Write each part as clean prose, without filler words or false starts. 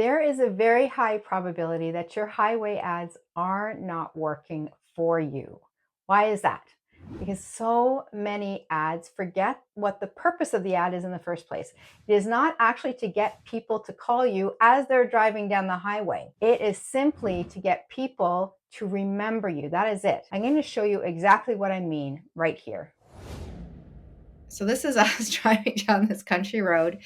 There is a very high probability that your highway ads are not working for you. Why is that? Because so many ads forget what the purpose of the ad is in the first place. It is not actually to get people to call you as they're driving down the highway. It is simply to get people to remember you. That is it. I'm going to show you exactly what I mean right here. So this is us driving down this country road.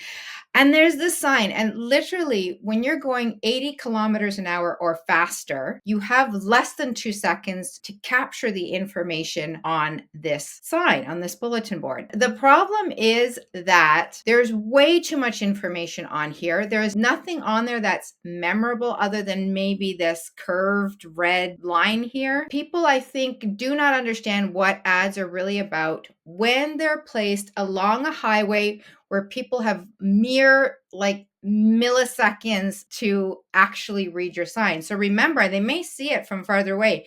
And there's this sign, and literally, when you're going 80 kilometers an hour or faster, you have less than 2 seconds to capture the information on this sign, on this bulletin board. The problem is that there's way too much information on here. There is nothing on there that's memorable other than maybe this curved red line here. People, I think, do not understand what ads are really about when they're placed along a highway where people have mere milliseconds to actually read your sign. So remember, they may see it from farther away,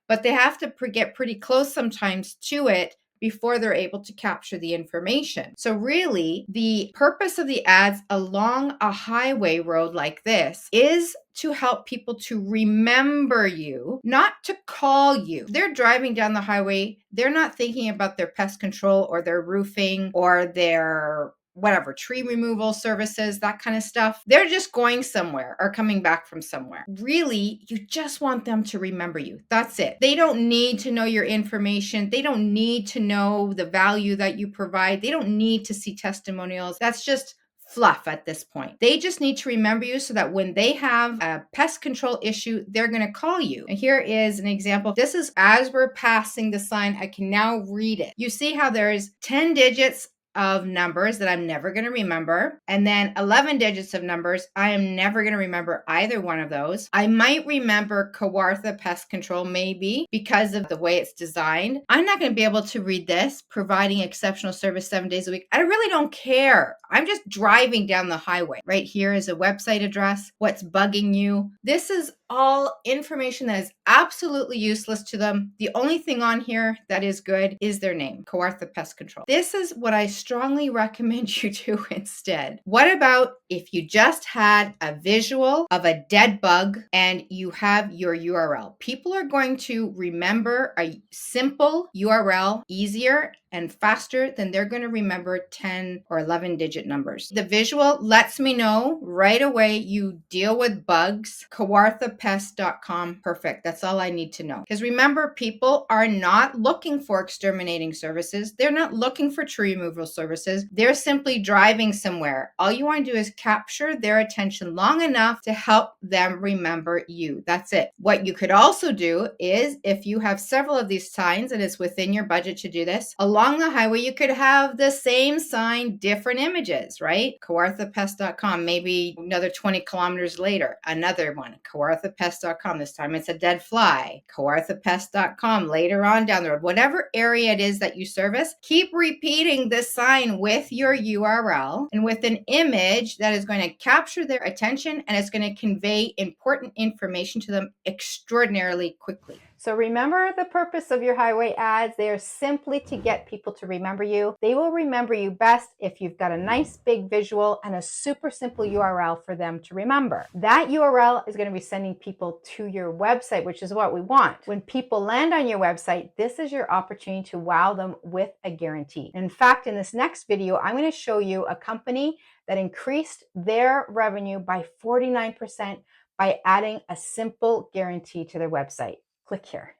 but they have to get pretty close sometimes to it before they're able to capture the information. So really, the purpose of the ads along a highway road like this is to help people to remember you, not to call you. They're driving down the highway. They're not thinking about their pest control or their roofing or their whatever, tree removal services, that kind of stuff. They're just going somewhere or coming back from somewhere. Really, you just want them to remember you. That's it. They don't need to know your information. They don't need to know the value that you provide. They don't need to see testimonials. That's just fluff at this point. They just need to remember you so that when they have a pest control issue, they're going to call you. And here is an example. This is as we're passing the sign. I can now read it. You see how there's 10 digits of numbers that I'm never going to remember, and then 11 digits of numbers. I am never going to remember either one of those. I might remember Kawartha Pest Control, maybe because of the way it's designed. I'm not going to be able to read this, providing exceptional service 7 days a week. I really don't care. I'm just driving down the highway. Right here is a website address. What's bugging you? This is all information that is absolutely useless to them. The only thing on here that is good is their name, Kawartha Pest Control. This is what I strongly recommend you do instead. What about if you just had a visual of a dead bug and you have your URL? People are going to remember a simple URL easier and faster than they're going to remember 10 or 11 digit numbers. The visual lets me know right away you deal with bugs. Kawarthapest.com. Perfect. That's all I need to know. Because remember, people are not looking for exterminating services. They're not looking for tree removal services. They're simply driving somewhere. All you want to do is capture their attention long enough to help them remember you. That's it. What you could also do is, if you have several of these signs and it's within your budget to do this, along the highway, you could have the same sign, different images, right? Kawarthapest.com, maybe another 20 kilometers later, another one, Kawarthapest.com. This time it's a dead fly. Kawarthapest.com later on down the road. Whatever area it is that you service, keep repeating this sign with your URL and with an image that is going to capture their attention, and it's going to convey important information to them extraordinarily quickly. So remember the purpose of your highway ads. They are simply to get people to remember you. They will remember you best if you've got a nice big visual and a super simple URL for them to remember. That URL is going to be sending people to your website, which is what we want. When people land on your website, this is your opportunity to wow them with a guarantee. In fact, in this next video, I'm going to show you a company that increased their revenue by 49% by adding a simple guarantee to their website. Click here.